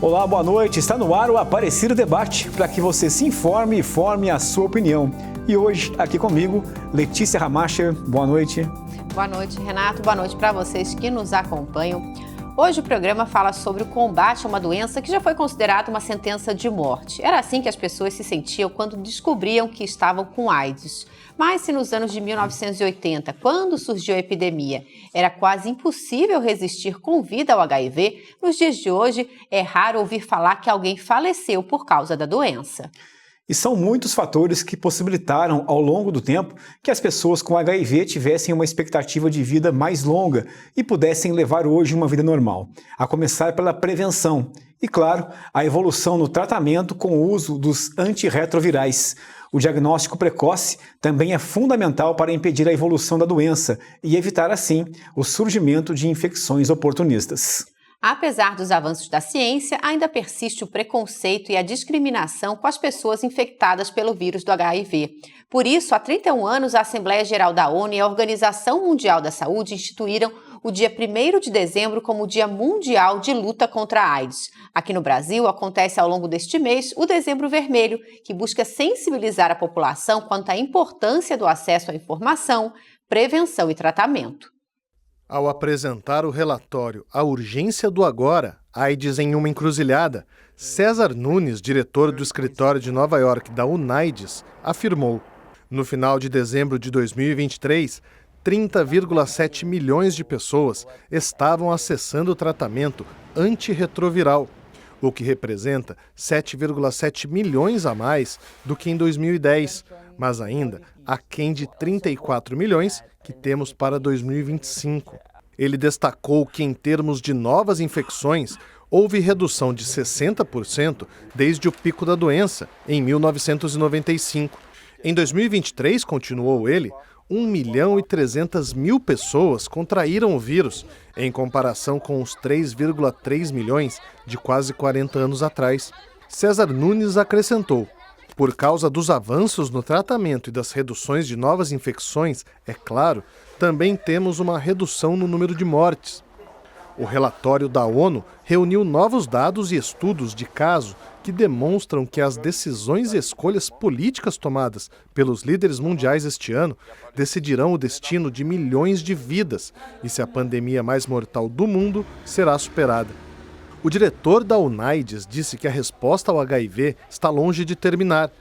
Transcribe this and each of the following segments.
Olá, boa noite. Está no ar o Aparecido Debate, para que você se informe e forme a sua opinião. E hoje, aqui comigo, Letícia Ramacher. Boa noite. Boa noite, Renato. Boa noite para vocês que nos acompanham. Hoje o programa fala sobre o combate a uma doença que já foi considerada uma sentença de morte. Era assim que as pessoas se sentiam quando descobriam que estavam com AIDS. Mas se nos anos de 1980, quando surgiu a epidemia, era quase impossível resistir com vida ao HIV, nos dias de hoje é raro ouvir falar que alguém faleceu por causa da doença. E são muitos fatores que possibilitaram, ao longo do tempo, que as pessoas com HIV tivessem uma expectativa de vida mais longa e pudessem levar hoje uma vida normal. A começar pela prevenção e, claro, a evolução no tratamento com o uso dos antirretrovirais. O diagnóstico precoce também é fundamental para impedir a evolução da doença e evitar, assim, o surgimento de infecções oportunistas. Apesar dos avanços da ciência, ainda persiste o preconceito e a discriminação com as pessoas infectadas pelo vírus do HIV. Por isso, há 31 anos, a Assembleia Geral da ONU e a Organização Mundial da Saúde instituíram o dia 1º de dezembro como o Dia Mundial de Luta contra a AIDS. Aqui no Brasil, acontece ao longo deste mês o Dezembro Vermelho, que busca sensibilizar a população quanto à importância do acesso à informação, prevenção e tratamento. Ao apresentar o relatório A Urgência do Agora, AIDS em uma Encruzilhada, César Nunes, diretor do escritório de Nova York da UNAIDS, afirmou: no final de dezembro de 2023, 30,7 milhões de pessoas estavam acessando o tratamento antirretroviral, o que representa 7,7 milhões a mais do que em 2010, mas ainda aquém de 34 milhões que temos para 2025. Ele destacou que, em termos de novas infecções, houve redução de 60% desde o pico da doença, em 1995. Em 2023, continuou ele, 1.300.000 pessoas contraíram o vírus, em comparação com os 3,3 milhões de quase 40 anos atrás. César Nunes acrescentou: por causa dos avanços no tratamento e das reduções de novas infecções, é claro, também temos uma redução no número de mortes. O relatório da ONU reuniu novos dados e estudos de caso que demonstram que as decisões e escolhas políticas tomadas pelos líderes mundiais este ano decidirão o destino de milhões de vidas e se a pandemia mais mortal do mundo será superada. O diretor da UNAIDS disse que a resposta ao HIV está longe de terminar.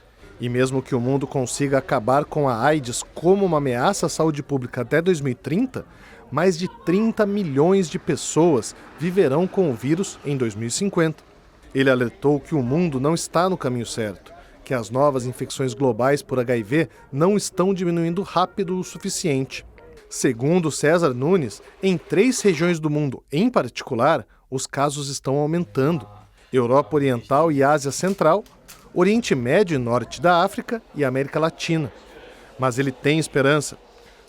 E mesmo que o mundo consiga acabar com a AIDS como uma ameaça à saúde pública até 2030, mais de 30 milhões de pessoas viverão com o vírus em 2050. Ele alertou que o mundo não está no caminho certo, que as novas infecções globais por HIV não estão diminuindo rápido o suficiente. Segundo César Nunes, em 3 regiões do mundo, em particular, os casos estão aumentando: Europa Oriental e Ásia Central, Oriente Médio e Norte da África e América Latina. Mas ele tem esperança.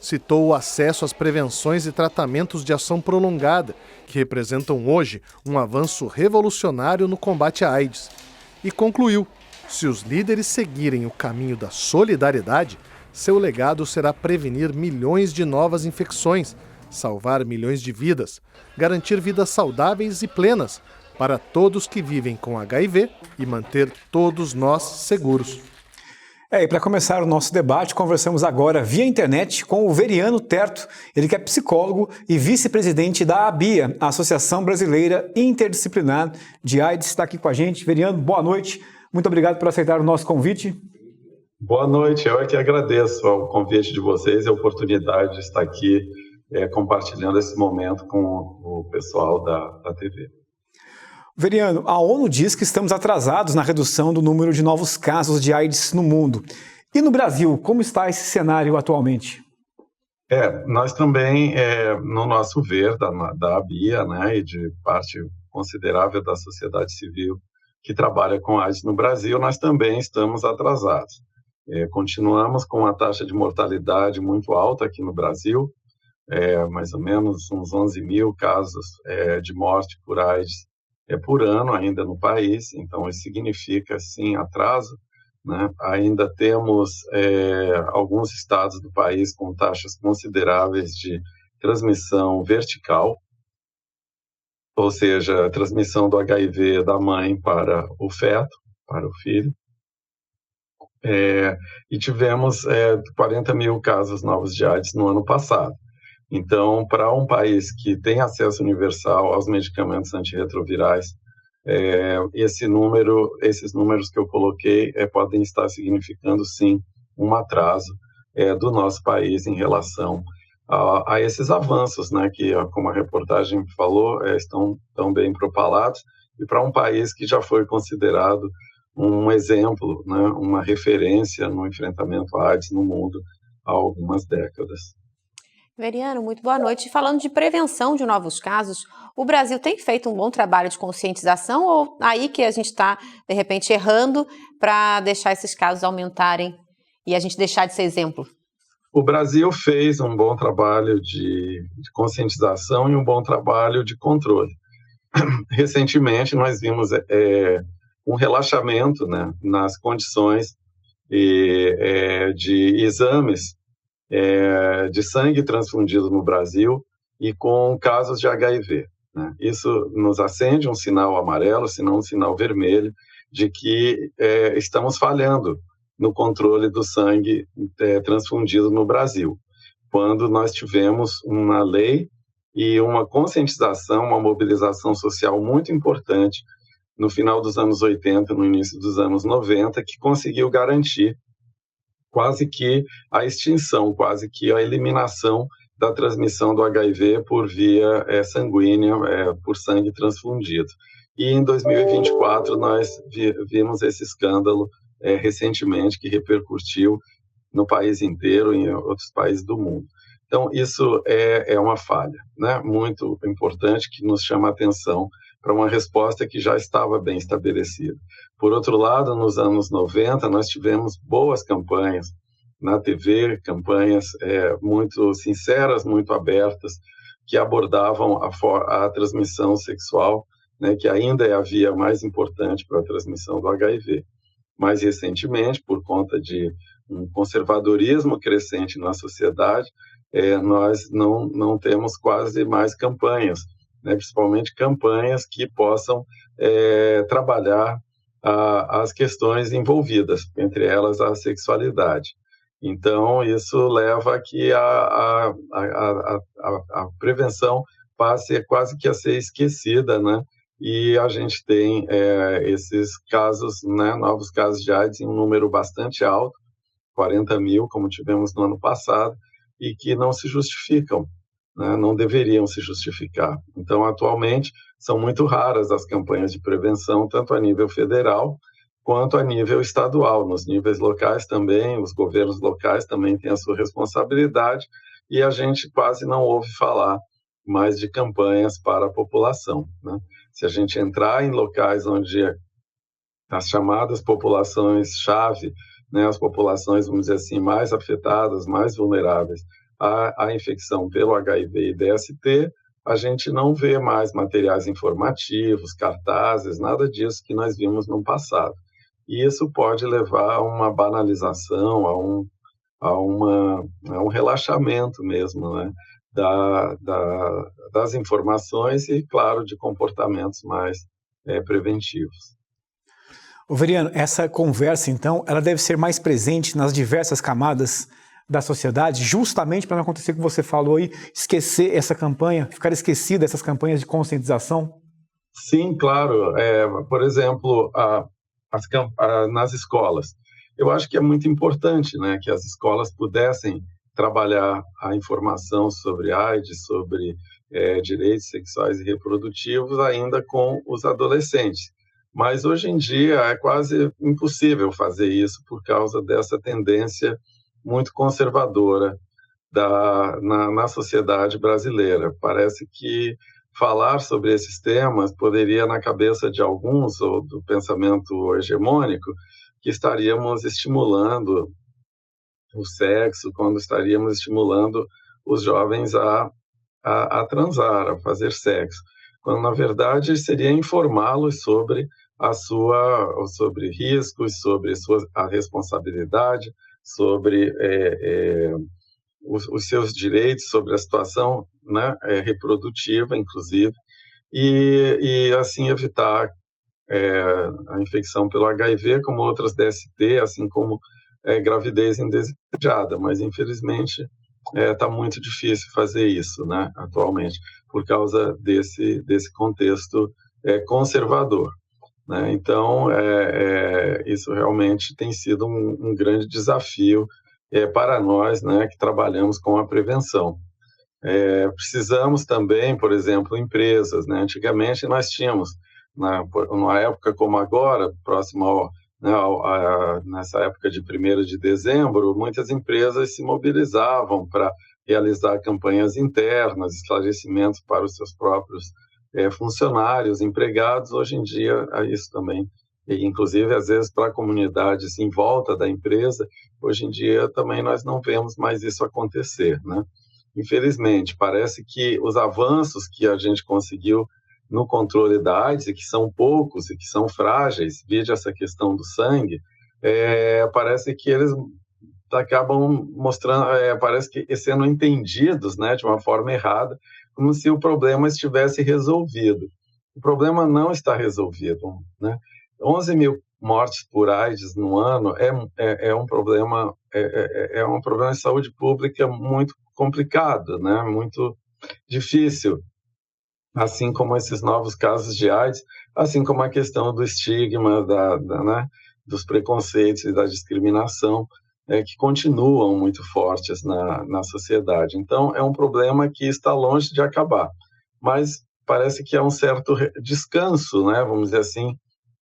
Citou o acesso às prevenções e tratamentos de ação prolongada, que representam hoje um avanço revolucionário no combate à AIDS. E concluiu: se os líderes seguirem o caminho da solidariedade, seu legado será prevenir milhões de novas infecções, salvar milhões de vidas, garantir vidas saudáveis e plenas para todos que vivem com HIV e manter todos nós seguros. E para começar o nosso debate, conversamos agora via internet com o Veriano Terto, ele que é psicólogo e vice-presidente da ABIA, a Associação Brasileira Interdisciplinar de AIDS. Está aqui com a gente. Veriano, boa noite. Muito obrigado por aceitar o nosso convite. Boa noite, eu é que agradeço o convite de vocês e a oportunidade de estar aqui compartilhando esse momento com o pessoal da TV. Veriano, a ONU diz que estamos atrasados na redução do número de novos casos de AIDS no mundo. E no Brasil, como está esse cenário atualmente? Nós também, no nosso ver, da ABIA, né, e de parte considerável da sociedade civil que trabalha com AIDS no Brasil, nós também estamos atrasados. Continuamos com uma taxa de mortalidade muito alta aqui no Brasil, mais ou menos uns 11 mil casos de morte por AIDS por ano ainda no país, então isso significa, sim, atraso, né? Ainda temos alguns estados do país com taxas consideráveis de transmissão vertical, ou seja, a transmissão do HIV da mãe para o feto, para o filho. E tivemos 40 mil casos novos de AIDS no ano passado. Então, para um país que tem acesso universal aos medicamentos antirretrovirais, esses números que eu coloquei podem estar significando, sim, um atraso do nosso país em relação a esses avanços, né, que, como a reportagem falou, estão tão bem propalados, e para um país que já foi considerado um exemplo, né, uma referência no enfrentamento à AIDS no mundo há algumas décadas. Veriano, muito boa noite. Falando de prevenção de novos casos, o Brasil tem feito um bom trabalho de conscientização ou aí que a gente está, de repente, errando para deixar esses casos aumentarem e a gente deixar de ser exemplo? O Brasil fez um bom trabalho de conscientização e um bom trabalho de controle. Recentemente, nós vimos um relaxamento, né, nas condições de exames de sangue transfundido no Brasil e com casos de HIV. Né? Isso nos acende um sinal amarelo, se não um sinal vermelho, de que estamos falhando no controle do sangue transfundido no Brasil. Quando nós tivemos uma lei e uma conscientização, uma mobilização social muito importante no final dos anos 80, no início dos anos 90, que conseguiu garantir quase que a extinção, quase que a eliminação da transmissão do HIV por via sanguínea, por sangue transfundido. E em 2024 nós vimos esse escândalo recentemente, que repercutiu no país inteiro e em outros países do mundo. Então, isso é uma falha, né, muito importante, que nos chama a atenção para uma resposta que já estava bem estabelecida. Por outro lado, nos anos 90, nós tivemos boas campanhas na TV, campanhas muito sinceras, muito abertas, que abordavam a transmissão sexual, né, que ainda é a via mais importante para a transmissão do HIV. Mais recentemente, por conta de um conservadorismo crescente na sociedade, nós não temos quase mais campanhas, né, principalmente campanhas que possam trabalhar as questões envolvidas, entre elas a sexualidade. Então, isso leva a que a prevenção passe quase que a ser esquecida, né? E a gente tem esses casos, né, novos casos de AIDS em um número bastante alto, 40 mil, como tivemos no ano passado, e que não se justificam, né, não deveriam se justificar. Então, atualmente, são muito raras as campanhas de prevenção, tanto a nível federal quanto a nível estadual. Nos níveis locais também, os governos locais também têm a sua responsabilidade, e a gente quase não ouve falar mais de campanhas para a população, né? Se a gente entrar em locais onde as chamadas populações-chave, né, as populações, vamos dizer assim, mais afetadas, mais vulneráveis à infecção pelo HIV e DST, a gente não vê mais materiais informativos, cartazes, nada disso que nós vimos no passado. E isso pode levar a uma banalização, a um relaxamento mesmo, né, das informações e, claro, de comportamentos mais preventivos. Veriano, essa conversa, então, ela deve ser mais presente nas diversas camadas da sociedade, justamente para não acontecer o que você falou aí, esquecer essa campanha, ficar esquecida dessas campanhas de conscientização? Sim, claro. Por exemplo, nas escolas. Eu acho que é muito importante, né, que as escolas pudessem trabalhar a informação sobre AIDS, sobre direitos sexuais e reprodutivos ainda com os adolescentes. Mas hoje em dia é quase impossível fazer isso por causa dessa tendência muito conservadora na sociedade brasileira. Parece que falar sobre esses temas poderia, na cabeça de alguns, ou do pensamento hegemônico, que estaríamos estimulando o sexo, quando estaríamos estimulando os jovens a transar, a fazer sexo, quando na verdade seria informá-los sobre sobre riscos, sobre a responsabilidade, sobre os seus direitos, sobre a situação, né, reprodutiva, inclusive, e assim evitar a infecção pelo HIV, como outras DST, assim como gravidez indesejada, mas infelizmente está muito difícil fazer isso, né, atualmente, por causa desse contexto conservador, né? Então, isso realmente tem sido um grande desafio para nós, né, que trabalhamos com a prevenção. Precisamos também, por exemplo, empresas, né? Antigamente nós tínhamos, numa época como agora, próximo nessa época de 1º de dezembro, muitas empresas se mobilizavam para realizar campanhas internas, esclarecimentos para os seus próprios funcionários, empregados. Hoje em dia, isso também, e inclusive às vezes para a comunidade assim, em volta da empresa, hoje em dia também nós não vemos mais isso acontecer, né? Infelizmente, parece que os avanços que a gente conseguiu no controle da AIDS, e que são poucos e que são frágeis, vide essa questão do sangue, parece que eles acabam mostrando, parece que sendo entendidos, né, de uma forma errada, como se o problema estivesse resolvido. O problema não está resolvido, né? 11 mil mortes por AIDS no ano é um problema de saúde pública muito complicado, né? Muito difícil, assim como esses novos casos de AIDS, assim como a questão do estigma, né, dos preconceitos e da discriminação, que continuam muito fortes na sociedade. Então, é um problema que está longe de acabar, mas parece que há um certo descanso, né, vamos dizer assim,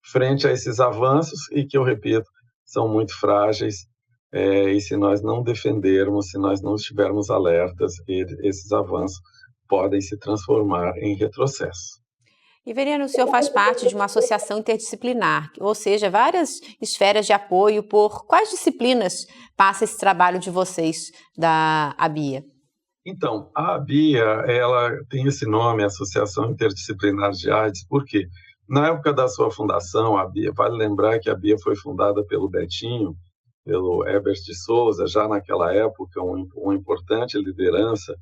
frente a esses avanços, e que, eu repito, são muito frágeis, e se nós não defendermos, se nós não estivermos alertas, esses avanços podem se transformar em retrocesso. Iveriano, o senhor faz parte de uma associação interdisciplinar, ou seja, várias esferas de apoio. Por quais disciplinas passa esse trabalho de vocês, da ABIA? Então, a ABIA, ela tem esse nome, Associação Interdisciplinar de AIDS, porque na época da sua fundação, a ABIA, vale lembrar que a ABIA foi fundada pelo Betinho, pelo Herbert de Souza, já naquela época, uma importante liderança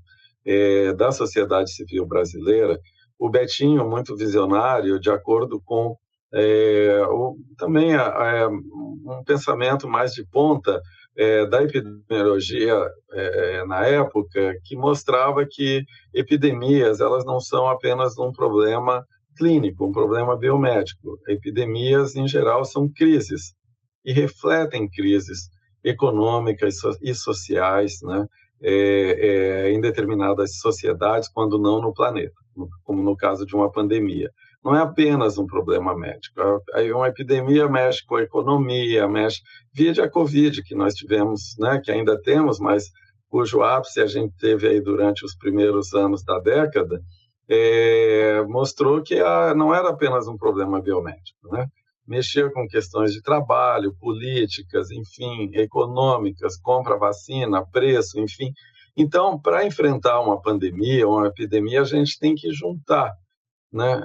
da sociedade civil brasileira. O Betinho, muito visionário, de acordo com também um pensamento mais de ponta da epidemiologia na época, que mostrava que epidemias, elas não são apenas um problema clínico, um problema biomédico. Epidemias, em geral, são crises e refletem crises econômicas e sociais, né, em determinadas sociedades, quando não no planeta, como no caso de uma pandemia. Não é apenas um problema médico. Uma epidemia mexe com a economia, vide a Covid, que nós tivemos, né, que ainda temos, mas cujo ápice a gente teve aí durante os primeiros anos da década, mostrou que não era apenas um problema biomédico, né? Mexer com questões de trabalho, políticas, enfim, econômicas, compra vacina, preço, enfim. Então, para enfrentar uma pandemia, uma epidemia, a gente tem que juntar, né,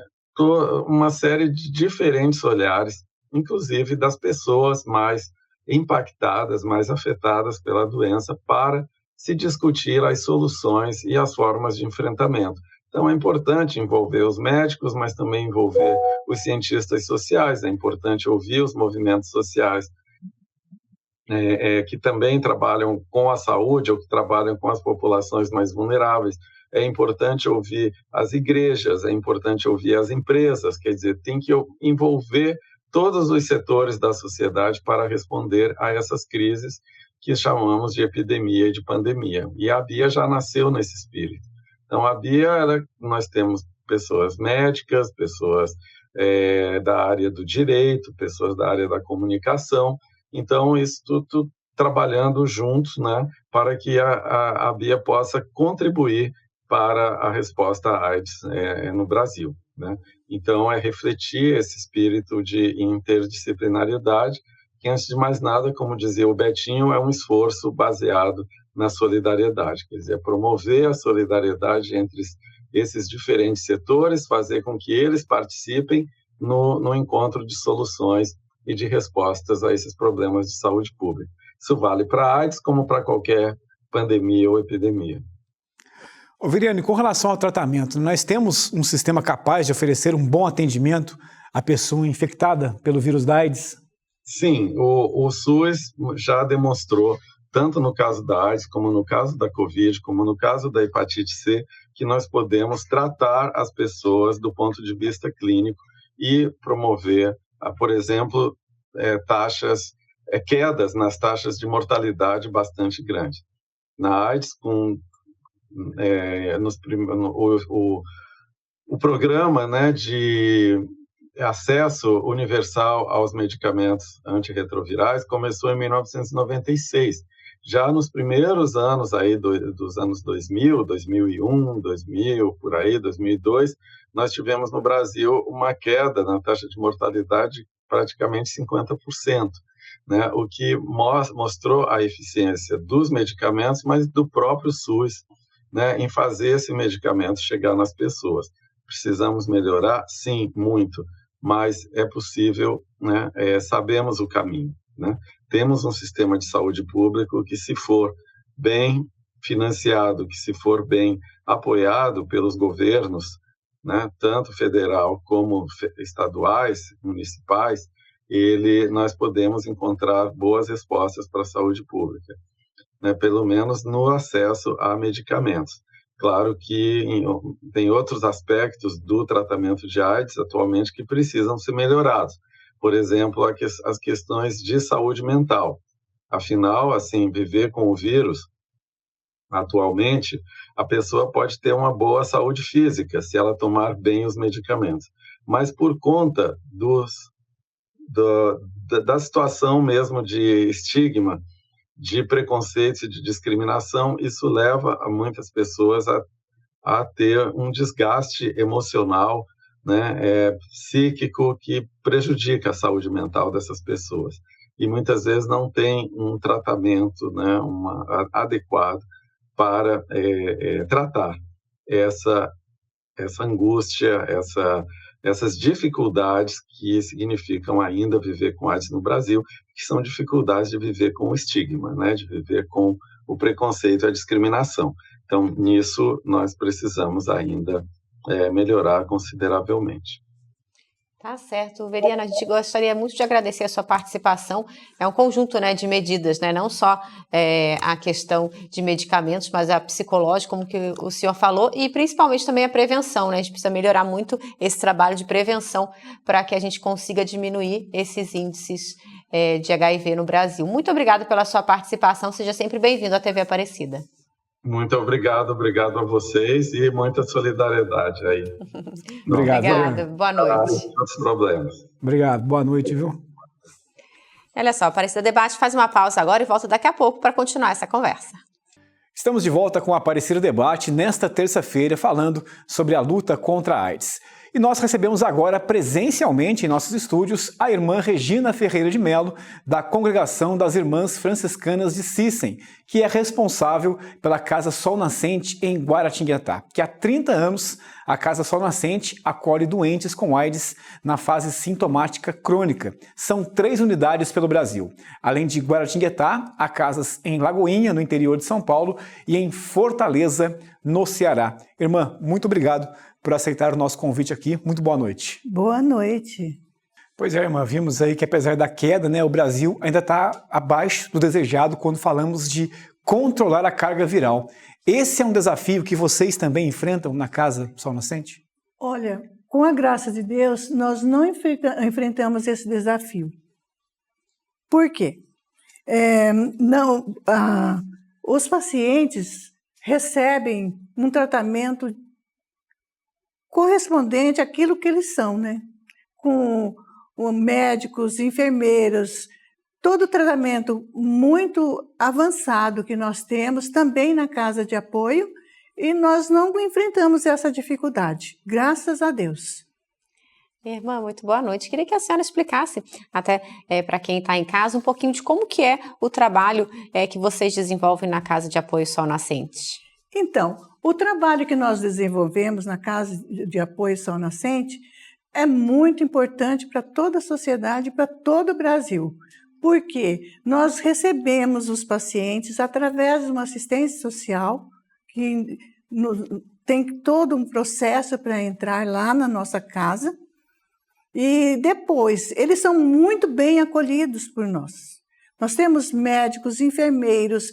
uma série de diferentes olhares, inclusive das pessoas mais impactadas, mais afetadas pela doença, para se discutir as soluções e as formas de enfrentamento. Então, é importante envolver os médicos, mas também envolver os cientistas sociais, é importante ouvir os movimentos sociais que também trabalham com a saúde ou que trabalham com as populações mais vulneráveis. É importante ouvir as igrejas, é importante ouvir as empresas, quer dizer, tem que envolver todos os setores da sociedade para responder a essas crises que chamamos de epidemia e de pandemia. E a ABIA já nasceu nesse espírito. Então, a ABIA, nós temos pessoas médicas, pessoas da área do direito, pessoas da área da comunicação. Então, isso tudo trabalhando juntos, né, para que a ABIA possa contribuir para a resposta à AIDS no Brasil, né? Então, é refletir esse espírito de interdisciplinariedade, que, antes de mais nada, como dizia o Betinho, é um esforço baseado na solidariedade, quer dizer, promover a solidariedade entre esses diferentes setores, fazer com que eles participem no encontro de soluções e de respostas a esses problemas de saúde pública. Isso vale para a AIDS como para qualquer pandemia ou epidemia. Ô, Viriane, com relação ao tratamento, nós temos um sistema capaz de oferecer um bom atendimento à pessoa infectada pelo vírus da AIDS? Sim, o SUS já demonstrou, tanto no caso da AIDS, como no caso da Covid, como no caso da hepatite C, que nós podemos tratar as pessoas do ponto de vista clínico e promover, por exemplo, quedas nas taxas de mortalidade bastante grandes. Na AIDS, o programa, né, de acesso universal aos medicamentos antirretrovirais começou em 1996. Já nos primeiros anos aí dos anos 2000, 2001, 2000, por aí, 2002, nós tivemos no Brasil uma queda na taxa de mortalidade praticamente 50%, né? O que mostrou a eficiência dos medicamentos, mas do próprio SUS, né, em fazer esse medicamento chegar nas pessoas. Precisamos melhorar? Sim, muito, mas é possível, né? Sabemos o caminho, né? Temos um sistema de saúde público que, se for bem financiado, que se for bem apoiado pelos governos, né, tanto federal como estaduais, municipais, nós podemos encontrar boas respostas para a saúde pública, né, pelo menos no acesso a medicamentos. Claro que tem outros aspectos do tratamento de AIDS atualmente que precisam ser melhorados. Por exemplo, as questões de saúde mental. Afinal, assim, viver com o vírus, atualmente, a pessoa pode ter uma boa saúde física se ela tomar bem os medicamentos. Mas por conta da situação mesmo de estigma, de preconceito e de discriminação, isso leva a muitas pessoas a ter um desgaste emocional, né, psíquico, que prejudica a saúde mental dessas pessoas. E muitas vezes não tem um tratamento, né, adequado para tratar essa angústia, essas dificuldades que significam ainda viver com AIDS no Brasil, que são dificuldades de viver com o estigma, né, de viver com o preconceito e a discriminação. Então, nisso, nós precisamos ainda melhorar consideravelmente. Tá certo, Veriana, a gente gostaria muito de agradecer a sua participação. É um conjunto, né, de medidas, né, não só a questão de medicamentos, mas a psicológica, como que o senhor falou, e principalmente também a prevenção, né? A gente precisa melhorar muito esse trabalho de prevenção para que a gente consiga diminuir esses índices de HIV no Brasil. Muito obrigada pela sua participação, seja sempre bem-vindo à TV Aparecida. Muito obrigado a vocês e muita solidariedade aí. Obrigado. Obrigada, boa noite. Os problemas. Obrigado, boa noite, viu? Olha só, Aparecida Debate faz uma pausa agora e volta daqui a pouco para continuar essa conversa. Estamos de volta com o Aparecida Debate nesta terça-feira, falando sobre a luta contra a AIDS. E nós recebemos agora presencialmente em nossos estúdios a irmã Regina Ferreira de Mello, da Congregação das Irmãs Franciscanas de Cícem, que é responsável pela Casa Sol Nascente em Guaratinguetá, que há 30 anos a Casa Sol Nascente acolhe doentes com AIDS na fase sintomática crônica. São 3 unidades pelo Brasil. Além de Guaratinguetá, há casas em Lagoinha, no interior de São Paulo, e em Fortaleza, no Ceará. Irmã, muito obrigado por aceitar o nosso convite aqui. Muito boa noite. Boa noite. Pois é, irmã, vimos aí que apesar da queda, né, o Brasil ainda está abaixo do desejado quando falamos de controlar a carga viral. Esse é um desafio que vocês também enfrentam na Casa Sol Nascente? Olha, com a graça de Deus, nós não enfrentamos esse desafio. Por quê? Os pacientes recebem um tratamento correspondente àquilo que eles são, né? Com médicos, enfermeiros, todo o tratamento muito avançado que nós temos também na casa de apoio, e nós não enfrentamos essa dificuldade, graças a Deus. Irmã, muito boa noite. Queria que a senhora explicasse, até para quem está em casa, um pouquinho de como que é o trabalho que vocês desenvolvem na Casa de Apoio Sol Nascente. Então, o trabalho que nós desenvolvemos na Casa de Apoio Sol Nascente é muito importante para toda a sociedade, para todo o Brasil, porque nós recebemos os pacientes através de uma assistência social, que tem todo um processo para entrar lá na nossa casa. E depois, eles são muito bem acolhidos por nós. Nós temos médicos, enfermeiros,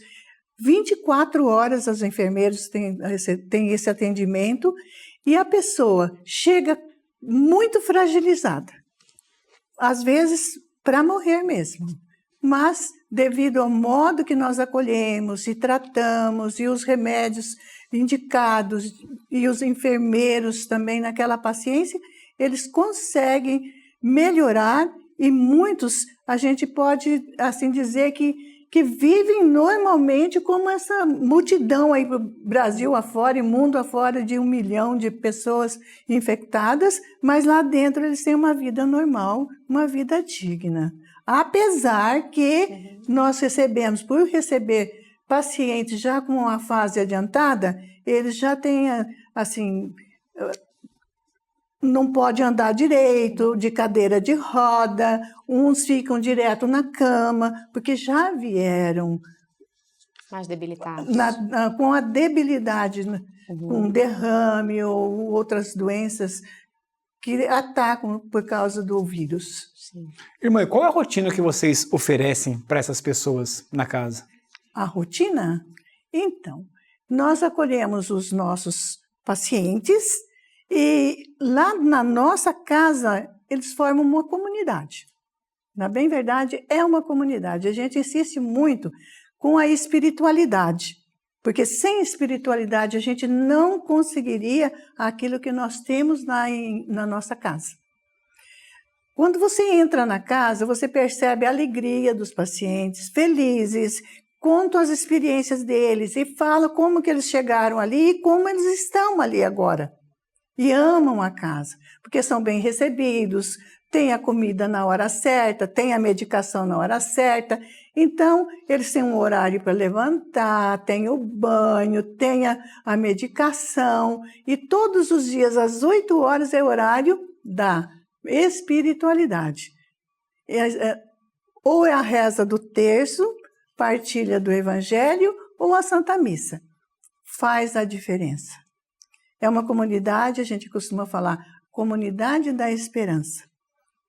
24 horas os enfermeiros têm esse atendimento, e a pessoa chega muito fragilizada, às vezes para morrer mesmo. Mas, devido ao modo que nós acolhemos e tratamos, e os remédios indicados, e os enfermeiros também naquela paciência, eles conseguem melhorar, e muitos, a gente pode assim dizer que vivem normalmente como essa multidão aí para o Brasil afora e mundo afora de 1 milhão de pessoas infectadas, mas lá dentro eles têm uma vida normal, uma vida digna. Apesar que nós recebemos, por receber pacientes já com uma fase adiantada, eles já têm, assim, não pode andar direito, de cadeira de roda, uns ficam direto na cama, porque já vieram mais debilitados. Com a debilidade, com derrame ou outras doenças que atacam por causa do vírus. Sim. Irmã, e qual é a rotina que vocês oferecem para essas pessoas na casa? A rotina? Então, nós acolhemos os nossos pacientes e lá na nossa casa eles formam uma comunidade. Na bem verdade, é uma comunidade. A gente insiste muito com a espiritualidade, porque sem espiritualidade a gente não conseguiria aquilo que nós temos na nossa casa. Quando você entra na casa, você percebe a alegria dos pacientes, felizes, contam as experiências deles e falam como que eles chegaram ali e como eles estão ali agora. E amam a casa, porque são bem recebidos, tem a comida na hora certa, tem a medicação na hora certa. Então, eles têm um horário para levantar, tem o banho, tem a medicação. E todos os dias, às 8 horas, é o horário da espiritualidade. Ou é a reza do terço, partilha do evangelho, ou a Santa Missa. Faz a diferença. É uma comunidade, a gente costuma falar, comunidade da esperança,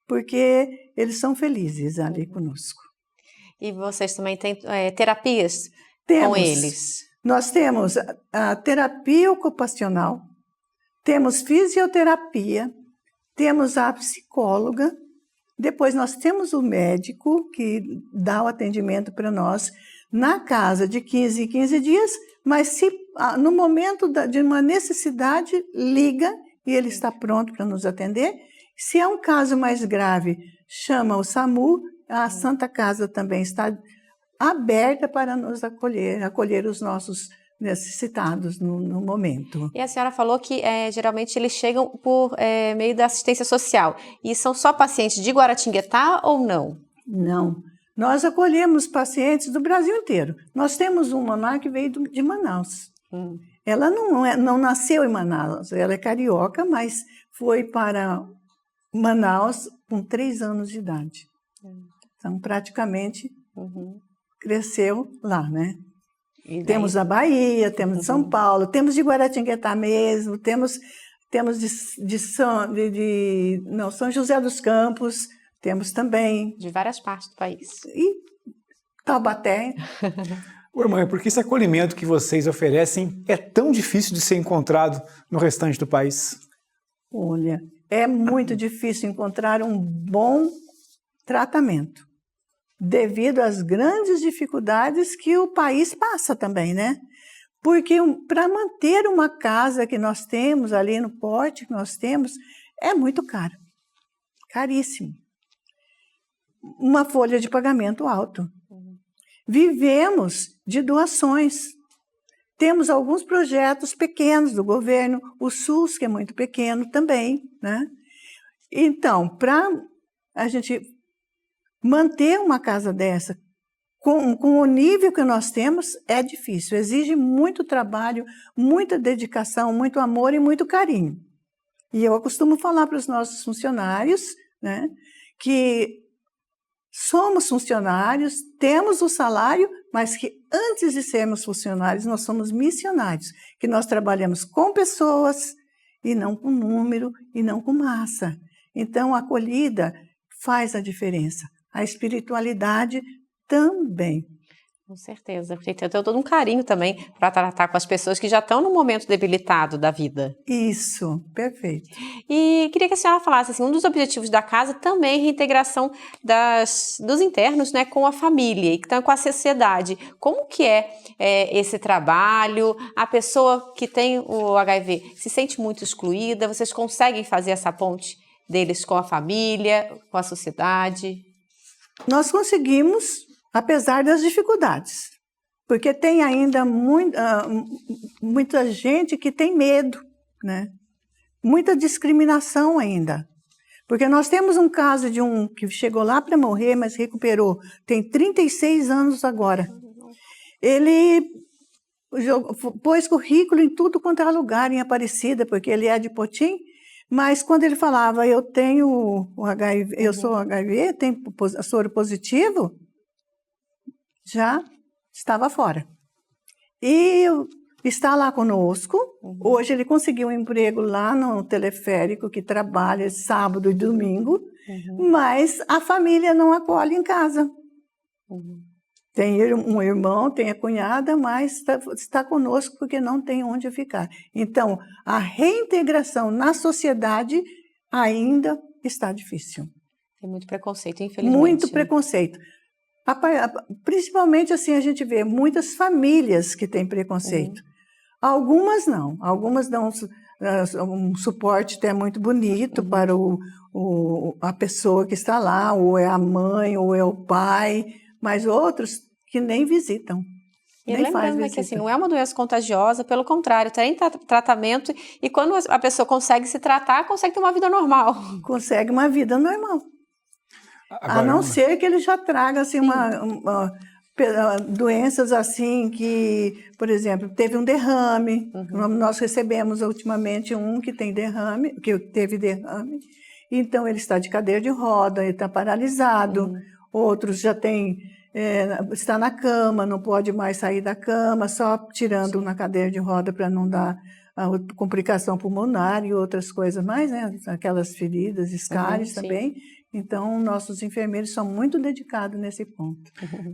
porque eles são felizes ali conosco. E vocês também têm terapias com eles? Nós temos a terapia ocupacional, temos fisioterapia, temos a psicóloga, depois nós temos o médico que dá o atendimento para nós na casa de 15 em 15 dias, mas se no momento de uma necessidade, liga e ele está pronto para nos atender. Se é um caso mais grave, chama o SAMU, a Santa Casa também está aberta para nos acolher os nossos necessitados no momento. E a senhora falou que geralmente eles chegam por meio da assistência social. E são só pacientes de Guaratinguetá ou não? Não. Nós acolhemos pacientes do Brasil inteiro. Nós temos uma lá que veio de Manaus. Ela não nasceu em Manaus, ela é carioca, mas foi para Manaus com 3 anos de idade. Então, praticamente, cresceu lá, né? Temos da Bahia, temos de São Paulo, temos de Guaratinguetá mesmo, temos de São José dos Campos, temos também. De várias partes do país. E Taubaté. Irmã, por que esse acolhimento que vocês oferecem é tão difícil de ser encontrado no restante do país? Olha, é muito difícil encontrar um bom tratamento, devido às grandes dificuldades que o país passa também, né? Porque para manter uma casa que nós temos ali no porte que nós temos, é muito caro, caríssimo. Uma folha de pagamento alto. Vivemos de doações. Temos alguns projetos pequenos do governo, o SUS, que é muito pequeno também, né? Então, para a gente manter uma casa dessa, com o nível que nós temos, é difícil. Exige muito trabalho, muita dedicação, muito amor e muito carinho. E eu costumo falar para os nossos funcionários, né, que somos funcionários, temos o salário, mas que antes de sermos funcionários, nós somos missionários. que nós trabalhamos com pessoas e não com número e não com massa. Então, a acolhida faz a diferença. A espiritualidade também. Com certeza, porque tem todo um carinho também para tratar com as pessoas que já estão num momento debilitado da vida. Isso, perfeito. E queria que a senhora falasse, assim, um dos objetivos da casa também é a reintegração dos internos, né, com a família e com a sociedade. Como que é esse trabalho? A pessoa que tem o HIV se sente muito excluída? Vocês conseguem fazer essa ponte deles com a família, com a sociedade? Nós conseguimos, apesar das dificuldades, porque tem ainda muita gente que tem medo, né? Muita discriminação ainda. Porque nós temos um caso de um que chegou lá para morrer, mas recuperou, tem 36 anos agora. Ele pôs currículo em tudo quanto é lugar, em Aparecida, porque ele é de Potim, mas quando ele falava, eu tenho o HIV, eu sou HIV, tenho soro positivo, já estava fora. E está lá conosco. Hoje ele conseguiu um emprego lá no teleférico, que trabalha sábado e domingo, mas a família não acolhe em casa. Tem um irmão, tem a cunhada, mas está conosco porque não tem onde ficar. Então, a reintegração na sociedade ainda está difícil. Tem muito preconceito, infelizmente. Muito preconceito. Principalmente assim, a gente vê muitas famílias que têm preconceito. Algumas não. Algumas dão um suporte até muito bonito para a pessoa que está lá, ou é a mãe, ou é o pai, mas outros que nem visitam. E lembrando que assim, não é uma doença contagiosa, pelo contrário, tem tratamento e quando a pessoa consegue se tratar, consegue ter uma vida normal. Consegue uma vida normal. Agora, a não ser que ele já traga assim, doenças assim que, por exemplo, teve um derrame. Nós recebemos ultimamente um que tem derrame, que teve derrame. Então ele está de cadeira de roda, ele está paralisado. Outros já têm está na cama, não pode mais sair da cama, só tirando na cadeira de roda para não dar a complicação pulmonar e outras coisas mais, né? Aquelas feridas, escáries também. Então, nossos enfermeiros são muito dedicados nesse ponto.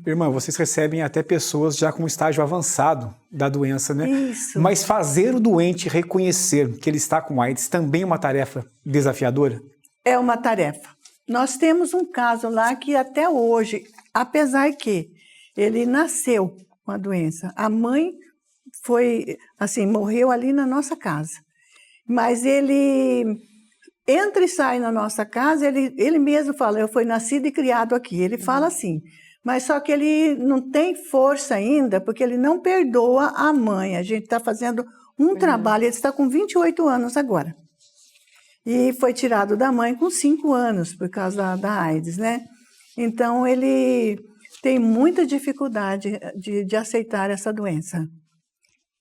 Irmã, vocês recebem até pessoas já com estágio avançado da doença, né? Isso. Mas fazer o doente reconhecer que ele está com AIDS também é uma tarefa desafiadora? É uma tarefa. Nós temos um caso lá que até hoje, apesar que ele nasceu com a doença, a mãe morreu ali na nossa casa. Mas ele entra e sai na nossa casa, ele mesmo fala, eu fui nascido e criado aqui. Ele fala assim, mas só que ele não tem força ainda, porque ele não perdoa a mãe. A gente está fazendo um trabalho, ele está com 28 anos agora. E foi tirado da mãe com 5 anos, por causa da AIDS, né? Então, ele tem muita dificuldade de aceitar essa doença.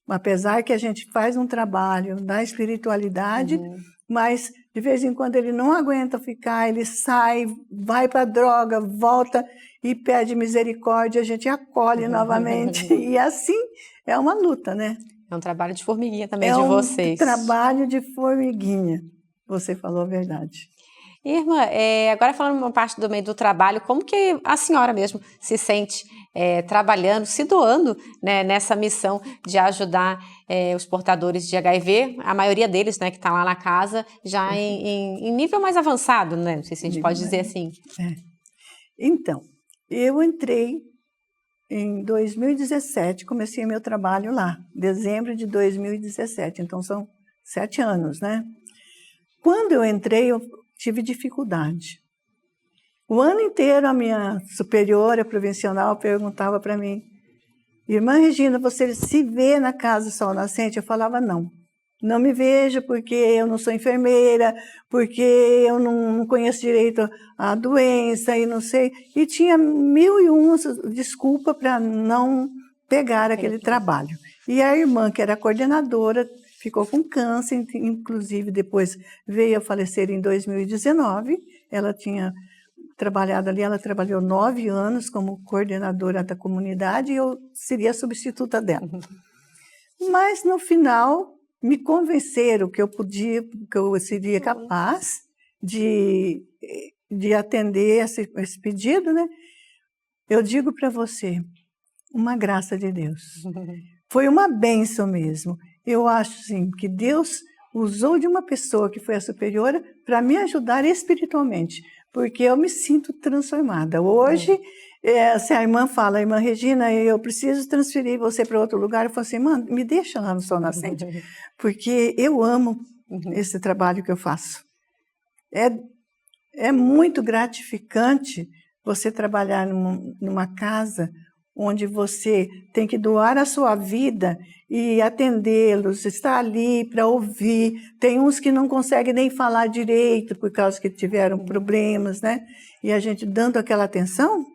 Apesar que a gente faz um trabalho na espiritualidade, mas de vez em quando ele não aguenta ficar, ele sai, vai para a droga, volta e pede misericórdia, a gente acolhe novamente. E assim é uma luta, né? É um trabalho de formiguinha também de vocês. É um trabalho de formiguinha. Você falou a verdade. Irmã, agora falando uma parte do meio do trabalho, como que a senhora mesmo se sente trabalhando, se doando, né, nessa missão de ajudar os portadores de HIV, a maioria deles, né, que está lá na casa, já em nível mais avançado, né? Não sei se a gente pode dizer assim. Então, eu entrei em 2017, comecei meu trabalho lá, dezembro de 2017, então são 7 anos, né? Quando eu entrei, eu tive dificuldade. O ano inteiro, a minha superiora provincial perguntava para mim, irmã Regina, você se vê na Casa Sol Nascente? Eu falava, não. Não me vejo porque eu não sou enfermeira, porque eu não conheço direito a doença e não sei. E tinha 1001 desculpas para não pegar aquele trabalho. E a irmã, que era coordenadora, ficou com câncer, inclusive depois veio a falecer em 2019. Ela tinha trabalhado ali, ela trabalhou 9 anos como coordenadora da comunidade e eu seria a substituta dela. Mas, no final, me convenceram que eu podia, que eu seria capaz de atender esse pedido, né? Eu digo para você, uma graça de Deus. Foi uma bênção mesmo. Eu acho, assim, que Deus usou de uma pessoa que foi a superiora para me ajudar espiritualmente, porque eu me sinto transformada. Hoje, se a irmã fala, irmã Regina, eu preciso transferir você para outro lugar, eu falo assim, irmã, me deixa lá no Sol Nascente, porque eu amo esse trabalho que eu faço. É muito gratificante você trabalhar numa casa onde você tem que doar a sua vida e atendê-los, estar ali para ouvir. Tem uns que não conseguem nem falar direito por causa que tiveram problemas, né? E a gente dando aquela atenção,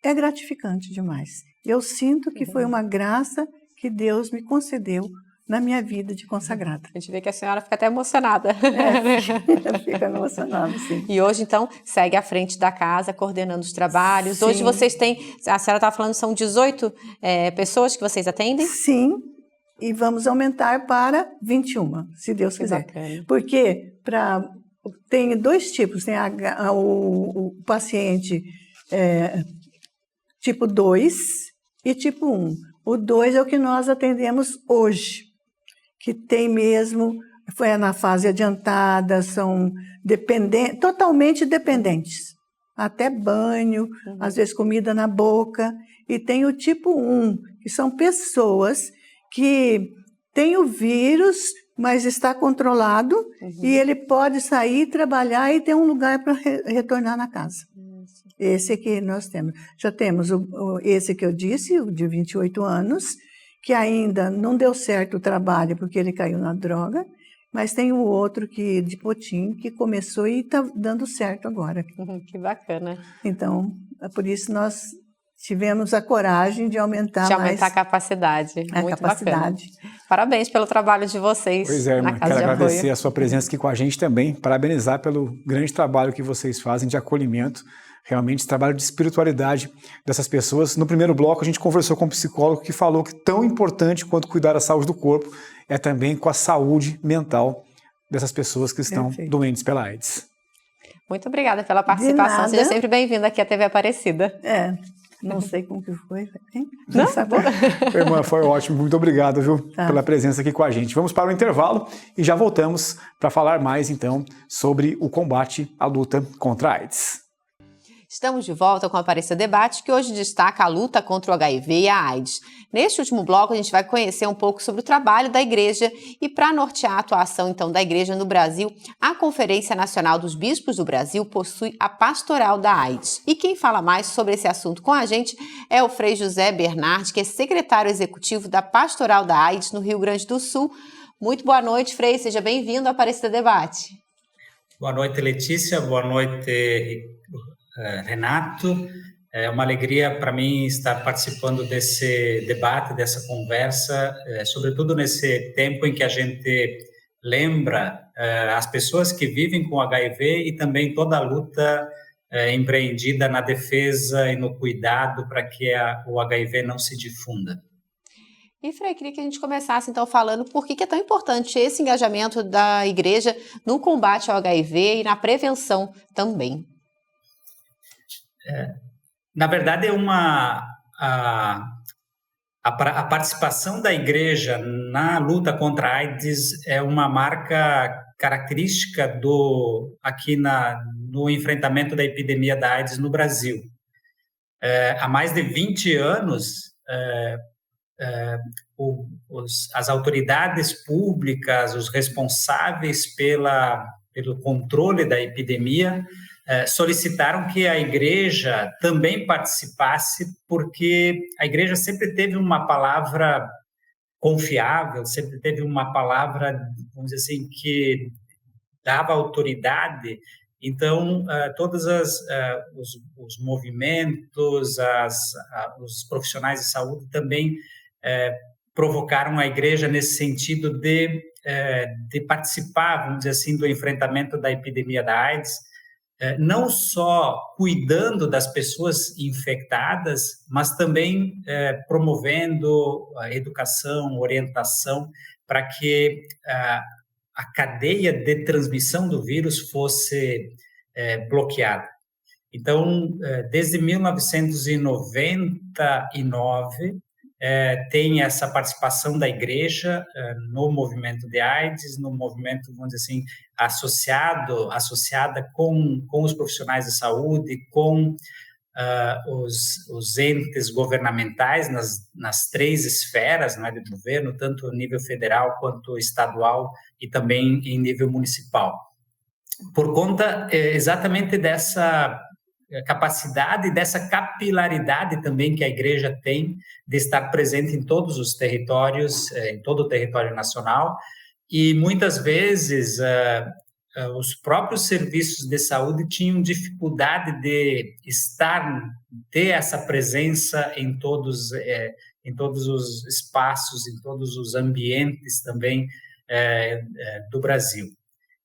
é gratificante demais. Eu sinto que foi uma graça que Deus me concedeu na minha vida de consagrada. A gente vê que a senhora fica até emocionada. Fica emocionada, sim. E hoje, então, segue à frente da casa, coordenando os trabalhos. Sim. Hoje vocês têm, a senhora estava falando, são 18 pessoas que vocês atendem? Sim, e vamos aumentar para 21, se Deus quiser. Bacana. Porque tem dois tipos, tem o paciente tipo 2 e tipo 1. O 2 é o que nós atendemos hoje, que tem mesmo, foi na fase adiantada, são totalmente dependentes. Até banho, às vezes comida na boca. E tem o tipo 1, que são pessoas que têm o vírus, mas está controlado, e ele pode sair, trabalhar e ter um lugar para retornar na casa. Esse que nós temos. Já temos esse que eu disse, o de 28 anos, que ainda não deu certo o trabalho porque ele caiu na droga, mas tem o outro de Potim, que começou e está dando certo agora. Que bacana. Então, é por isso nós tivemos a coragem de aumentar a capacidade. Muito capacidade. Bacana. Parabéns pelo trabalho de vocês. Pois é, irmã, na Casa quero de agradecer Apoio. a sua presença aqui com a gente também, parabenizar pelo grande trabalho que vocês fazem de acolhimento, realmente esse trabalho de espiritualidade dessas pessoas. No primeiro bloco a gente conversou com um psicólogo que falou que tão importante quanto cuidar da saúde do corpo é também com a saúde mental dessas pessoas que estão doentes pela AIDS. Muito obrigada pela participação. Seja sempre bem-vinda aqui à TV Aparecida. Não sei como que foi. Não? Irmã, foi ótimo. Muito obrigado, viu, pela presença aqui com a gente. Vamos para o intervalo e já voltamos para falar mais, então, sobre o combate à luta contra a AIDS. Estamos de volta com o Aparecida Debate, que hoje destaca a luta contra o HIV e a AIDS. Neste último bloco, a gente vai conhecer um pouco sobre o trabalho da Igreja e, para nortear a atuação, então, da Igreja no Brasil, a Conferência Nacional dos Bispos do Brasil possui a Pastoral da AIDS. E quem fala mais sobre esse assunto com a gente é o Frei José Bernardi, que é secretário executivo da Pastoral da AIDS no Rio Grande do Sul. Muito boa noite, Frei. Seja bem-vindo ao Aparecida Debate. Boa noite, Letícia. Boa noite, Renato. É uma alegria para mim estar participando desse debate, dessa conversa, sobretudo nesse tempo em que a gente lembra as pessoas que vivem com HIV e também toda a luta empreendida na defesa e no cuidado para que o HIV não se difunda. E, Frei, queria que a gente começasse, então, falando por que é tão importante esse engajamento da Igreja no combate ao HIV e na prevenção também. Na verdade, a participação da Igreja na luta contra a AIDS é uma marca característica aqui no enfrentamento da epidemia da AIDS no Brasil. Há mais de 20 anos, as autoridades públicas, os responsáveis pelo controle da epidemia, solicitaram que a Igreja também participasse, porque a Igreja sempre teve uma palavra confiável, sempre teve uma palavra, vamos dizer assim, que dava autoridade. Então, todos os movimentos, os profissionais de saúde também provocaram a Igreja nesse sentido de participar, vamos dizer assim, do enfrentamento da epidemia da AIDS. não só cuidando das pessoas infectadas, mas também promovendo a educação, orientação, para que a cadeia de transmissão do vírus fosse bloqueada. Então, desde 1999, tem essa participação da igreja no movimento de AIDS, no movimento, vamos dizer assim, associada com os profissionais de saúde, com os entes governamentais nas 3 esferas, né, de governo, tanto a nível federal quanto estadual e também em nível municipal. Por conta exatamente dessa capacidade, dessa capilaridade também que a igreja tem de estar presente em todos os territórios, em todo o território nacional, e muitas vezes os próprios serviços de saúde tinham dificuldade de ter essa presença em todos os espaços, em todos os ambientes também do Brasil.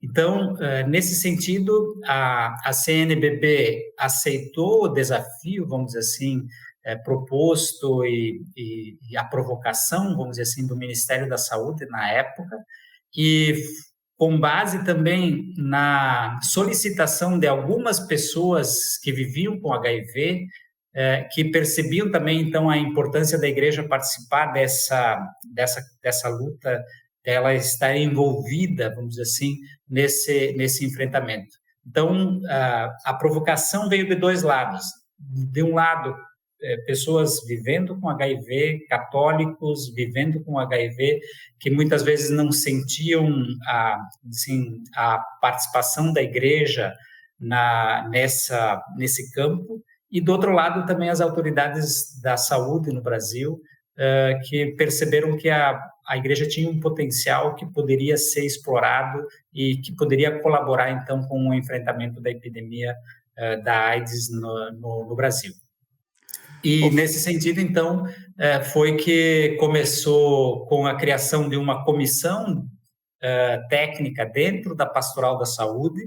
Então, nesse sentido, a CNBB aceitou o desafio, vamos dizer assim, proposto e a provocação, vamos dizer assim, do Ministério da Saúde na época, e com base também na solicitação de algumas pessoas que viviam com HIV, que percebiam também, então, a importância da igreja participar dessa luta, dela estar envolvida, vamos dizer assim, nesse enfrentamento. Então, a provocação veio de 2 lados. De um lado, pessoas vivendo com HIV, católicos vivendo com HIV, que muitas vezes não sentiam a participação da igreja nesse campo, e do outro lado também as autoridades da saúde no Brasil, que perceberam que a igreja tinha um potencial que poderia ser explorado e que poderia colaborar, então, com o enfrentamento da epidemia da AIDS no Brasil. E, nesse sentido, então, foi que começou com a criação de uma comissão técnica dentro da Pastoral da Saúde,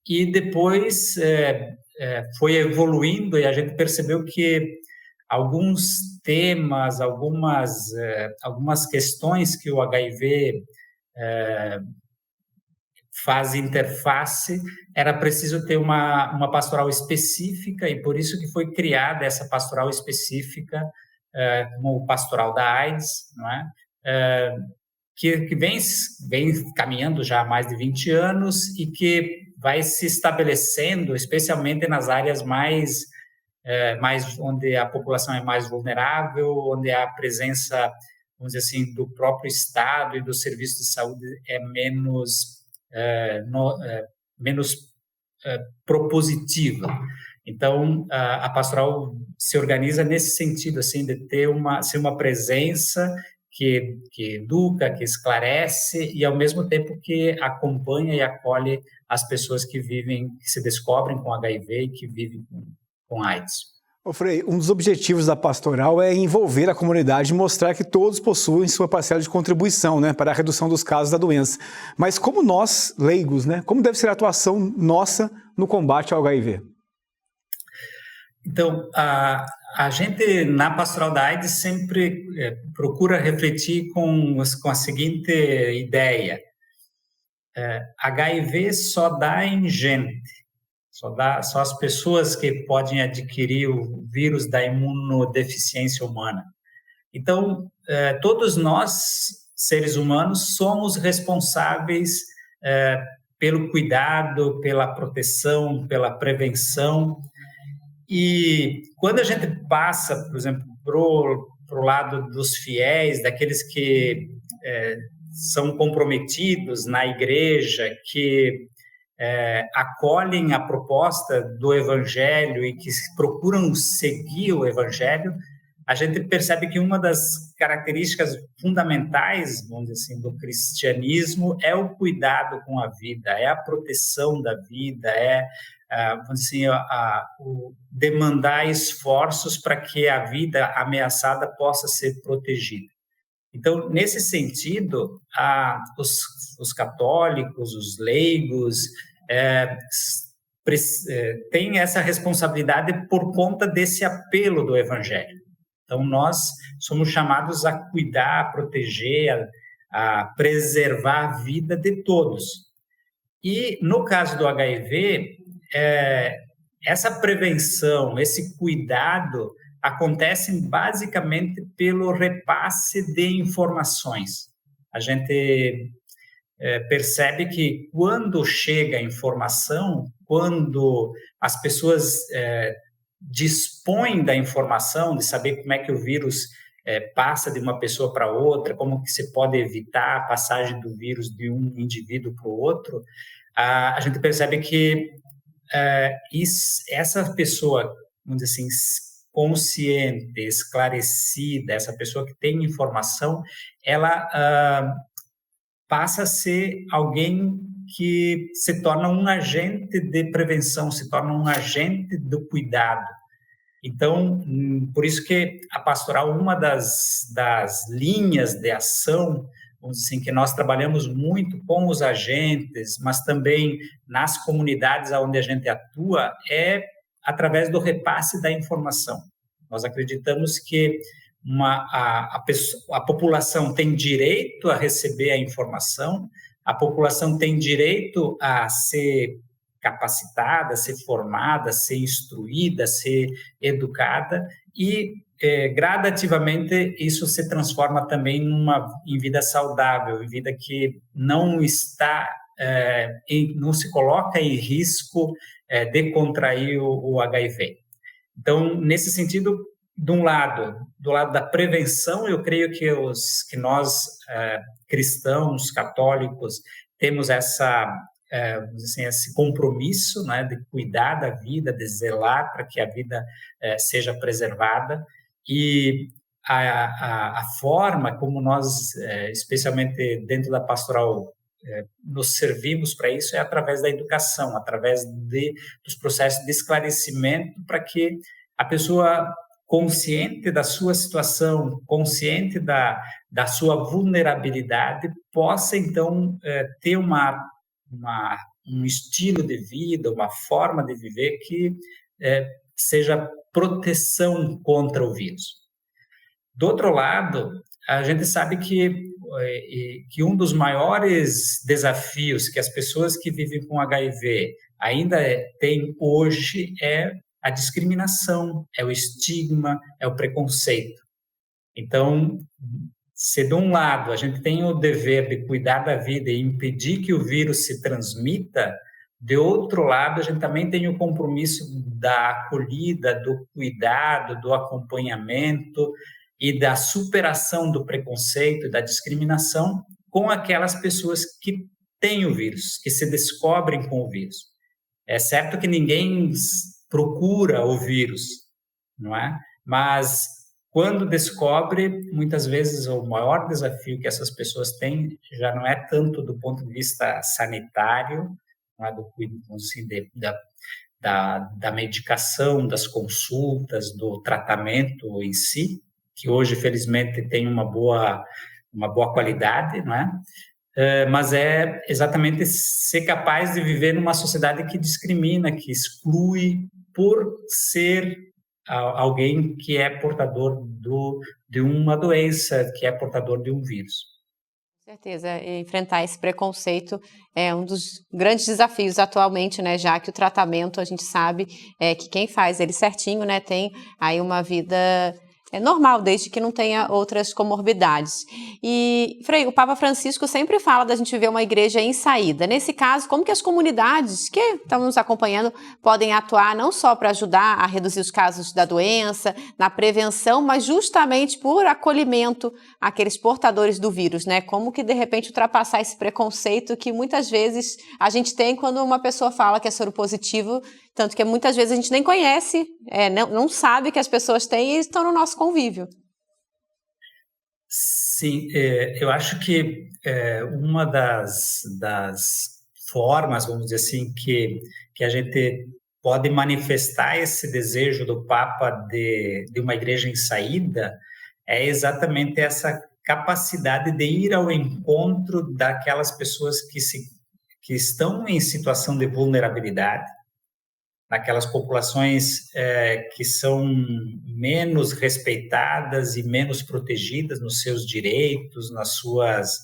e depois foi evoluindo, e a gente percebeu que alguns temas, algumas questões que o HIV faz interface, era preciso ter uma pastoral específica, e por isso que foi criada essa pastoral específica, como o Pastoral da AIDS, não é? Que vem caminhando já há mais de 20 anos e que vai se estabelecendo, especialmente nas áreas mais onde a população é mais vulnerável, onde a presença, vamos dizer assim, do próprio Estado e do serviço de saúde é menos propositiva. Então, a pastoral se organiza nesse sentido, assim, de ser uma presença que educa, que esclarece e, ao mesmo tempo, que acompanha e acolhe as pessoas que se descobrem com HIV e que vivem com AIDS. Ô Frei, um dos objetivos da pastoral é envolver a comunidade e mostrar que todos possuem sua parcela de contribuição, né, para a redução dos casos da doença. Mas como nós, leigos, né, como deve ser a atuação nossa no combate ao HIV? Então, a gente, na Pastoral da AIDS, sempre procura refletir com a seguinte ideia. HIV só dá em gente. Só as pessoas que podem adquirir o vírus da imunodeficiência humana. Então, todos nós, seres humanos, somos responsáveis pelo cuidado, pela proteção, pela prevenção. E quando a gente passa, por exemplo, para o lado dos fiéis, daqueles que são comprometidos na igreja, que acolhem a proposta do Evangelho e que procuram seguir o Evangelho, a gente percebe que uma das características fundamentais, vamos dizer assim, do cristianismo é o cuidado com a vida, é a proteção da vida, vamos dizer assim, o demandar esforços para que a vida ameaçada possa ser protegida. Então, nesse sentido, os católicos, os leigos, tem essa responsabilidade por conta desse apelo do Evangelho. Então, nós somos chamados a cuidar, a proteger, a preservar a vida de todos. E, no caso do HIV, essa prevenção, esse cuidado, acontecem basicamente pelo repasse de informações. A gente percebe que quando chega a informação, quando as pessoas dispõem da informação, de saber como é que o vírus passa de uma pessoa para outra, como que se pode evitar a passagem do vírus de um indivíduo para o outro, a gente percebe que essa pessoa, vamos dizer assim, consciente, esclarecida, essa pessoa que tem informação, ela passa a ser alguém que se torna um agente de prevenção, se torna um agente do cuidado. Então, por isso que a pastoral, uma das linhas de ação, vamos dizer assim, que nós trabalhamos muito com os agentes, mas também nas comunidades onde a gente atua, é através do repasse da informação. Nós acreditamos que a população tem direito a receber a informação, a população tem direito a ser capacitada, a ser formada, a ser instruída, a ser educada, e gradativamente isso se transforma também em vida saudável, em vida que não está, não se coloca em risco de contrair o HIV. Então, nesse sentido, do lado da prevenção, eu creio que nós, cristãos, católicos, temos esse compromisso, né, de cuidar da vida, de zelar para que a vida seja preservada, e a forma como nós, especialmente dentro da pastoral, nos servimos para isso é através da educação, através dos processos de esclarecimento, para que a pessoa, consciente da sua situação, consciente da sua vulnerabilidade, possa, então, ter um estilo de vida, uma forma de viver que seja proteção contra o vírus. Do outro lado, a gente sabe que um dos maiores desafios que as pessoas que vivem com HIV ainda têm hoje é a discriminação, é o estigma, é o preconceito. Então, se de um lado a gente tem o dever de cuidar da vida e impedir que o vírus se transmita, de outro lado a gente também tem o compromisso da acolhida, do cuidado, do acompanhamento e da superação do preconceito e da discriminação com aquelas pessoas que têm o vírus, que se descobrem com o vírus. É certo que ninguém procura o vírus, não é? Mas quando descobre, muitas vezes o maior desafio que essas pessoas têm já não é tanto do ponto de vista sanitário, não é, assim, da medicação, das consultas, do tratamento em si, que hoje, felizmente, tem uma boa qualidade, não é? Mas é exatamente ser capaz de viver numa sociedade que discrimina, que exclui por ser alguém que é portador de uma doença, que é portador de um vírus. Com certeza, enfrentar esse preconceito é um dos grandes desafios atualmente, né? Já que o tratamento, a gente sabe que quem faz ele certinho, né, tem aí uma vida normal, desde que não tenha outras comorbidades. E, Frei, o Papa Francisco sempre fala da gente viver uma igreja em saída. Nesse caso, como que as comunidades que estão nos acompanhando podem atuar não só para ajudar a reduzir os casos da doença, na prevenção, mas justamente por acolhimento àqueles portadores do vírus, né? Como que, de repente, ultrapassar esse preconceito que muitas vezes a gente tem quando uma pessoa fala que é soropositivo, tanto que muitas vezes a gente nem conhece, não sabe que as pessoas têm e estão no nosso convívio. Sim, eu acho que uma das formas, vamos dizer assim, que a gente pode manifestar esse desejo do Papa de uma igreja em saída é exatamente essa capacidade de ir ao encontro daquelas pessoas que estão em situação de vulnerabilidade, naquelas populações que são menos respeitadas e menos protegidas nos seus direitos, nas suas,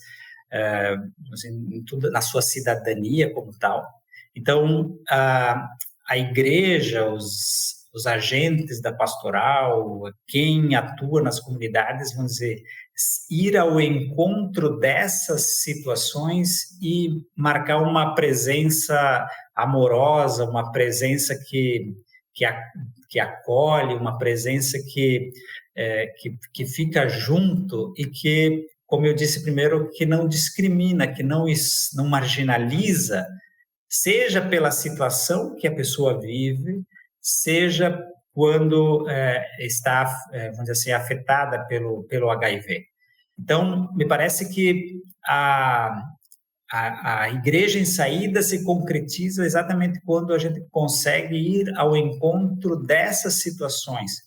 assim, na sua cidadania como tal. Então, a igreja, os agentes da pastoral, quem atua nas comunidades, vamos dizer, ir ao encontro dessas situações e marcar uma presença amorosa, uma presença que acolhe, uma presença que fica junto e que, como eu disse primeiro, que não discrimina, que não marginaliza, seja pela situação que a pessoa vive, seja quando está, vamos dizer assim, afetada pelo HIV. Então, me parece que a igreja em saída se concretiza exatamente quando a gente consegue ir ao encontro dessas situações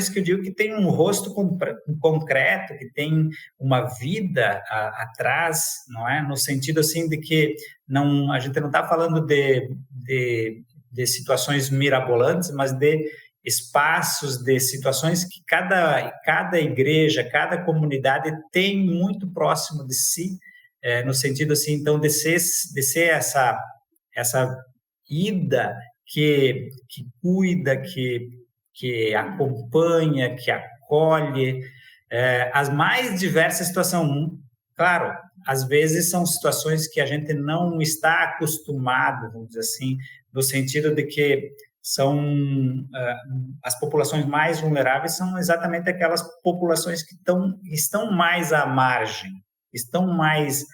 que eu digo que tem um rosto concreto, que tem uma vida atrás, não é? No sentido assim de que a gente não está falando de situações mirabolantes, mas de espaços, de situações que cada igreja, cada comunidade tem muito próximo de si, no sentido assim, então, de ser essa ida que cuida, que acompanha, que acolhe, as mais diversas situações. Claro, às vezes são situações que a gente não está acostumado, vamos dizer assim, no sentido de que as populações mais vulneráveis são exatamente aquelas populações que estão mais à margem, estão mais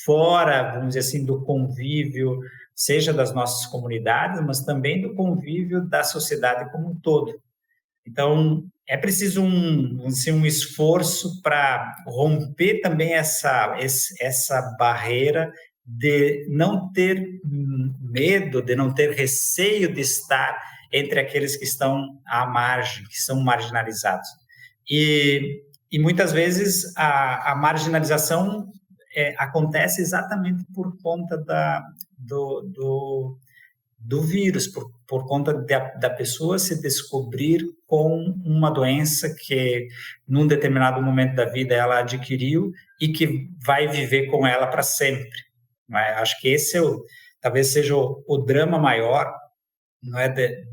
fora, vamos dizer assim, do convívio, seja das nossas comunidades, mas também do convívio da sociedade como um todo. Então, é preciso um esforço para romper também essa barreira de não ter medo, de não ter receio de estar entre aqueles que estão à margem, que são marginalizados. E muitas vezes a marginalização acontece exatamente por conta do vírus, por conta da pessoa se descobrir com uma doença que, num determinado momento da vida, ela adquiriu e que vai viver com ela para sempre. Não é? Acho que esse talvez seja o drama maior, não é, de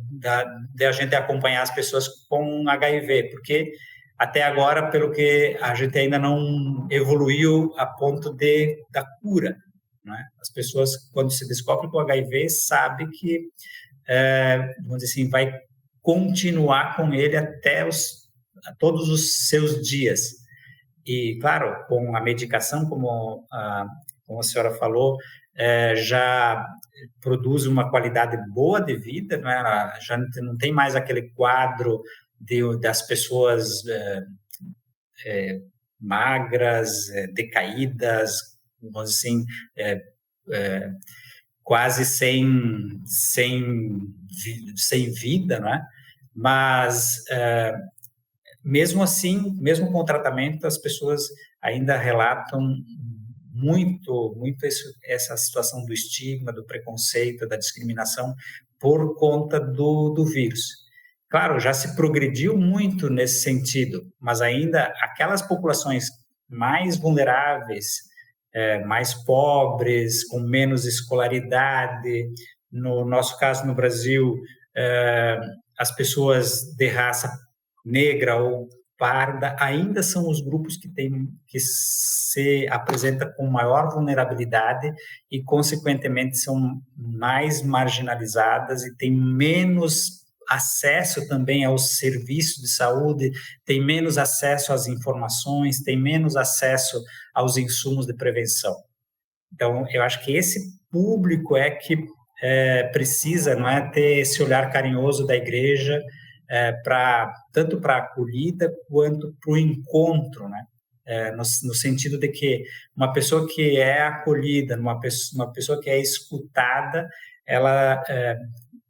a gente acompanhar as pessoas com HIV, porque até agora, pelo que a gente ainda não evoluiu a ponto da cura. Né? As pessoas, quando se descobrem com HIV, sabem que, vamos dizer assim, vai continuar com ele até todos os seus dias. E, claro, com a medicação, como a senhora falou, já produz uma qualidade boa de vida, não é? Já não tem mais aquele quadro das pessoas magras, decaídas, vamos dizer assim, quase sem vida, não é? Mas, mesmo assim, mesmo com o tratamento, as pessoas ainda relatam muito essa situação do estigma, do preconceito, da discriminação por conta do vírus. Claro, já se progrediu muito nesse sentido, mas ainda aquelas populações mais vulneráveis, mais pobres, com menos escolaridade, no nosso caso no Brasil, as pessoas de raça negra ou parda ainda são os grupos que se apresentam com maior vulnerabilidade e, consequentemente, são mais marginalizadas e têm menos acesso também aos serviços de saúde, têm menos acesso às informações, têm menos acesso aos insumos de prevenção. Então, eu acho que esse público que precisa, não é, ter esse olhar carinhoso da igreja, tanto para a acolhida quanto para o encontro, né? No sentido de que uma pessoa que é acolhida, uma pessoa que é escutada, ela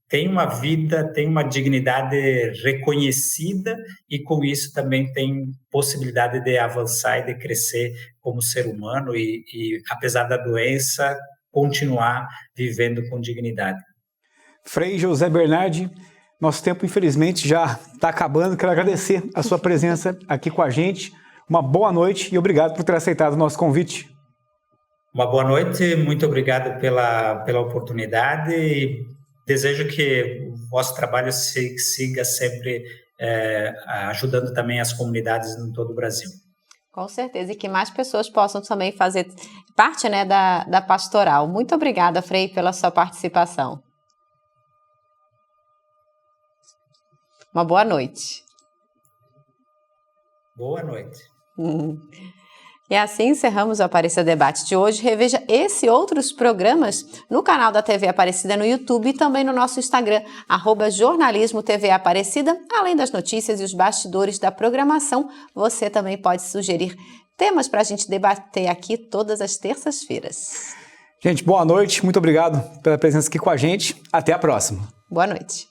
tem uma vida, tem uma dignidade reconhecida e, com isso, também tem possibilidade de avançar e de crescer como ser humano e apesar da doença, continuar vivendo com dignidade. Frei José Bernardi, nosso tempo infelizmente já está acabando. Quero agradecer a sua presença aqui com a gente. Uma boa noite e obrigado por ter aceitado o nosso convite. Uma boa noite, muito obrigado pela oportunidade e desejo que o vosso trabalho siga sempre ajudando também as comunidades em todo o Brasil. Com certeza, e que mais pessoas possam também fazer parte, né, da pastoral. Muito obrigada, Frei, pela sua participação. Uma boa noite. Boa noite. E assim encerramos o Aparecida Debate de hoje. Reveja esse e outros programas no canal da TV Aparecida no YouTube e também no nosso Instagram, @jornalismo TV Aparecida. Além das notícias e os bastidores da programação, você também pode sugerir temas para a gente debater aqui todas as terças-feiras. Gente, boa noite. Muito obrigado pela presença aqui com a gente. Até a próxima. Boa noite.